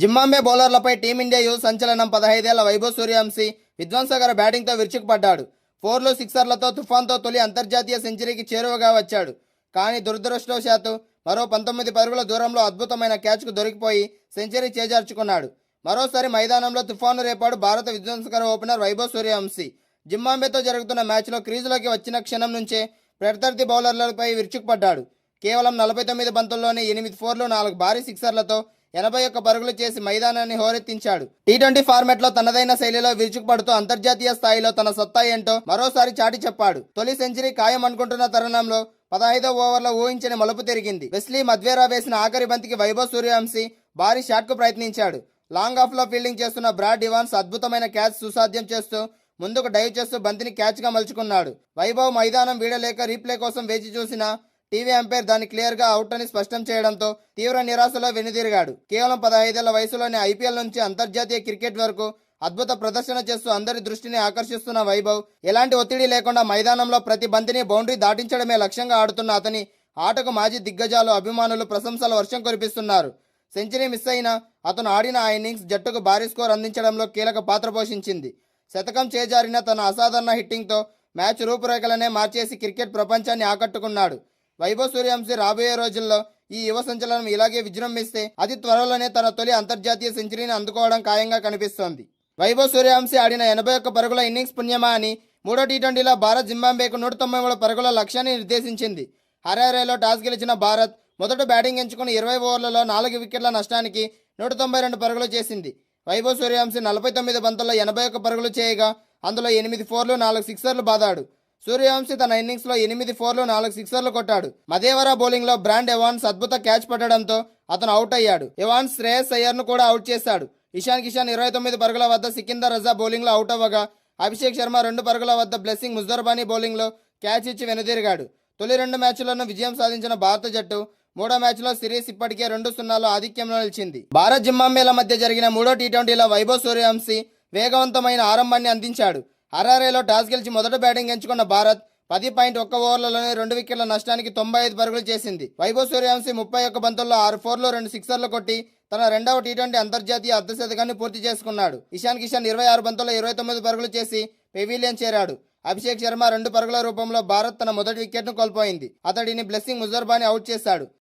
Zimbabwe బౌలర్లపై team India యువ సంచలనం 15 ఏళ్ల వైభవ్ సూర్యవంశీ విధ్వంసకర బ్యాటింగ్తో విరుచుకుపడ్డాడు. ఫోర్లు, సిక్సర్లతో తుఫాన్తో తొలి అంతర్జాతీయ సెంచరీకి చేరువగా వచ్చాడు. కానీ దురదృష్టవశాత్తు మరో 19 పరుగుల దూరంలో అద్భుతమైన క్యాచ్కు దొరికిపోయి సెంచరీ చేజార్చుకున్నాడు. మరోసారి మైదానంలో తుఫాను రేపాడు భారత విధ్వంసకర ఓపెనర్ వైభవ్ సూర్యవంశీ. జింబాబ్వేతో జరుగుతున్న మ్యాచ్లో క్రీజులోకి వచ్చిన క్షణం నుంచే ప్రత్యర్థి బౌలర్లపై విరుచుకుపడ్డాడు. కేవలం 49 బంతుల్లోనే 8 ఫోర్లు, 4 భారీ సిక్సర్లతో 81 పరుగులు చేసి మైదానాన్ని హోరెత్తించాడు. టీ20 ఫార్మాట్లో తనదైన శైలిలో విరుచుకుపడుతూ అంతర్జాతీయ స్థాయిలో తన సత్తా ఏంటో మరోసారి చాటి చెప్పాడు. తొలి సెంచరీ ఖాయం అనుకుంటున్న తరుణంలో 15వ ఓవర్లో ఊహించని మలుపు తిరిగింది. వెస్లీ మధ్వేరా వేసిన ఆఖరి బంతికి వైభవ్ సూర్యవంశీ భారీ షాట్కు ప్రయత్నించాడు. లాంగ్ ఆఫ్లో ఫీల్డింగ్ చేస్తున్న బ్రాడ్ ఇవాన్స్ అద్భుతమైన క్యాచ్ సుసాధ్యం చేస్తూ ముందుకు డైవ్ చేస్తూ బంతిని క్యాచ్గా మలుచుకున్నాడు. వైభవ్ మైదానం వీడలేక రీప్లే కోసం వేచి చూసిన టీవీ అంపైర్ దాన్ని క్లియర్గా అవుట్ అని స్పష్టం చేయడంతో తీవ్ర నిరాశలో వెనుదిరిగాడు. కేవలం 15 ఏళ్ల వయసులోనే ఐపీఎల్ నుంచి అంతర్జాతీయ క్రికెట్ వరకు అద్భుత ప్రదర్శన చేస్తూ అందరి దృష్టిని ఆకర్షిస్తున్న వైభవ్ ఎలాంటి ఒత్తిడి లేకుండా మైదానంలో ప్రతి బంతిని బౌండరీ దాటించడమే లక్ష్యంగా ఆడుతున్న అతని ఆటకు మాజీ దిగ్గజాలు, అభిమానులు ప్రశంసల వర్షం కురిపిస్తున్నారు. సెంచరీ మిస్ అయినా అతను ఆడిన ఆ ఇన్నింగ్స్ జట్టుకు భారీ స్కోర్ అందించడంలో కీలక పాత్ర పోషించింది. శతకం చేజారిన తన అసాధారణ హిట్టింగ్తో మ్యాచ్ రూపురేఖలనే మార్చేసి క్రికెట్ ప్రపంచాన్ని ఆకట్టుకున్నాడు. వైభవ్ సూర్యవంశీ రాబోయే రోజుల్లో ఈ యువ సంచలనం ఇలాగే విజృంభిస్తే అతి త్వరలోనే తన తొలి అంతర్జాతీయ సెంచరీని అందుకోవడం ఖాయంగా కనిపిస్తోంది. వైభవ్ సూర్యవంశీ ఆడిన 81 పరుగుల ఇన్నింగ్స్ పుణ్యమా అని మూడో టీ20లో భారత్ జింబాబ్వేకు 193 పరుగుల లక్ష్యాన్ని నిర్దేశించింది. హరారేలో టాస్ గెలిచిన భారత్ మొదట బ్యాటింగ్ ఎంచుకుని 20 ఓవర్లలో 4 వికెట్ల నష్టానికి 192 పరుగులు చేసింది. వైభవ్ సూర్యవంశీ 49 బంతుల్లో 81 పరుగులు చేయగా అందులో 8 ఫోర్లు, 4 సిక్సర్లు బాదాడు. సూర్యవంశీ తన ఇన్నింగ్స్లో 8 ఫోర్లు, 4 సిక్సర్లు కొట్టాడు. మదేవరా బౌలింగ్లో బ్రాండ్ ఎవాన్స్ అద్భుత క్యాచ్ పట్టడంతో అతను అవుట్ అయ్యాడు. ఎవాన్స్ శ్రేయస్ అయ్యర్ను కూడా అవుట్ చేశాడు. ఇషాన్ కిషాన్ 29 పరుగుల వద్ద సికిందర్ రజా బౌలింగ్లో అవుట్ అవ్వగా అభిషేక్ శర్మ 2 పరుగుల వద్ద బ్లెస్సింగ్ ముజర్బానీ బౌలింగ్లో క్యాచ్ ఇచ్చి వెనుదిరిగాడు. తొలి 2 మ్యాచ్ల్లోనూ విజయం సాధించిన భారత జట్టు మూడో మ్యాచ్లో సిరీస్ ఇప్పటికే 2-0 ఆధిక్యంలో నిలిచింది. భారత్ జింబాబ్వేల మధ్య జరిగిన మూడో టీ20లో వైభవ్ సూర్యవంశీ వేగవంతమైన ఆరంభాన్ని అందించాడు. హరారేలో టాస్ గెలిచి మొదట బ్యాటింగ్ ఎంచుకున్న భారత్ 10.1 ఓవర్లలోనే 2 వికెట్ల నష్టానికి 95 పరుగులు చేసింది. వైభవ్ సూర్యవంశీ 31 బంతుల్లో 6 ఫోర్లు, 2 సిక్సర్లు కొట్టి తన రెండవ టీ20 అంతర్జాతీయ అర్ధశతకాన్ని పూర్తి చేసుకున్నాడు. ఇషాన్ కిషాన్ 26 బంతుల్లో 29 పరుగులు చేసి పెవిలియన్ చేరాడు. అభిషేక్ శర్మ 2 పరుగుల రూపంలో భారత్ తన మొదటి వికెట్ను కోల్పోయింది. అతడిని బ్లెస్సింగ్ ముజర్బానీ అవుట్ చేశాడు.